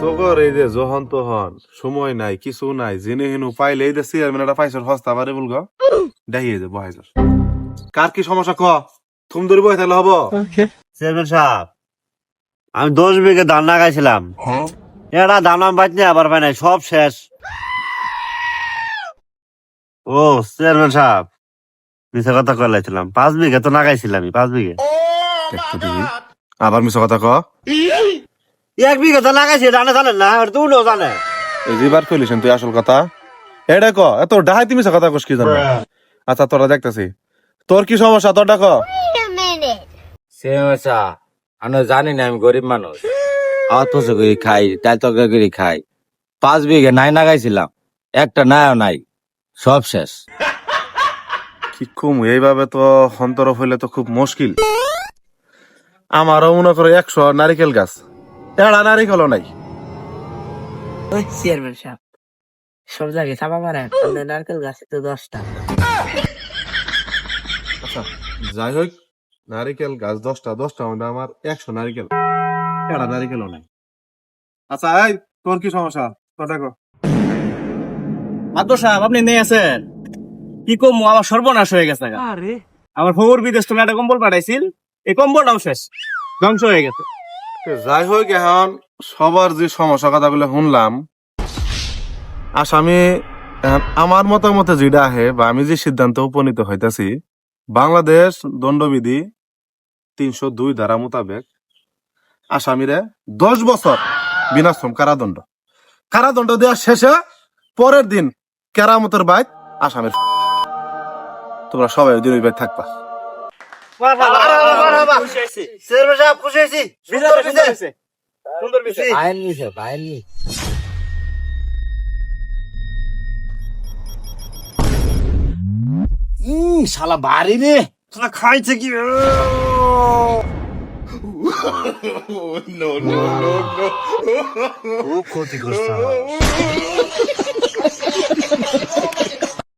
তোর এই যে যখন তখন সময় নাই কিছু নাই জেনে হেনু পাইলে এই যে চেয়ারম্যান একটা পাইছর হস্তা পারে বলগো দেখিয়ে যে বহাইছর কার কি সমস্যা ক তুমি ধরে বই তাহলে হবো চেয়ারম্যান সাহেব আমি 10 বিঘে ধান লাগাইছিলাম এটা ধান আমি পাইনি আবার পাই নাই সব শেষ। ও চেয়ারম্যান সাহেব মিশা কথা কইলাইছিলাম 5 বিঘে তো লাগাইছিলাম আমি 5 বিঘে। দেখতে দিবি আবার মিছ কথা ক 1 বিঘে তো লাগাইছি জানে জানেন না আর তুই জানে এই যে বার কইলিস তুই আসল কথা এটা ক এত ডাহাইতি মিছ কথা কস কি জানো। আচ্ছা তোরা দেখতেছি তোর কি সমস্যা তোরটা ক চেয়ারম্যান সাহেব আমরা জানি না আমি গরিব মানুষ অত করে খাই তাই তরকারি করে খাই 5 বিঘে নাই লাগাইছিলাম একটা নাইও নাই সব শেষ। কি কম এইভাবে তো অন্তরফ হইলে তো খুব মুশকিল। আমারও মনে করো 100 নারিকেল গাছ এড়া নারিকেলও নাই। ওই চেয়ারম্যান সাহেব সব জায়গায় চাপা মারেন আমাদের নারকেল গাছে তো 10টা। আচ্ছা যাই হোক নারিকেল গাছ 10টা মধ্যে আমার 100 নারিকেল এড়া নারিকেলও নাই। আচ্ছা এই তোর কি সমস্যা তোরটা ক মাদ্র সাহেব আপনি নেই আছেন কি কম আমার সর্বনাশ হয়ে গেছে আমার ফবর বিদেশ তুমি একটা কম্বল পাঠাইছিল এই কম্বলটাও শেষ ধ্বংস হয়ে গেছে। যাই হোক এখন সবার যে সমস্যা কথাগুলো শুনলাম আসামি এখন আমার মতামতে যেটা আহে বা আমি যে সিদ্ধান্ত উপনীত হইতাছি বাংলাদেশ দণ্ডবিধি 302 ধারা মোতাবেক আসামিরে 10 বছর বিনাশ্রম কারাদণ্ড দেওয়ার শেষে পরের দিন কেরামতের বাইত আসামির তোমরা সবাই ওই দিন ওই বাইত থাকবা। চেয়ারম্যান সাহেব খুশি হয়েছি সুন্দর বিষয় আইন নিছে আইন নি শালা বাড়ি রে শালা খাইছে কি খুব ক্ষতি করছে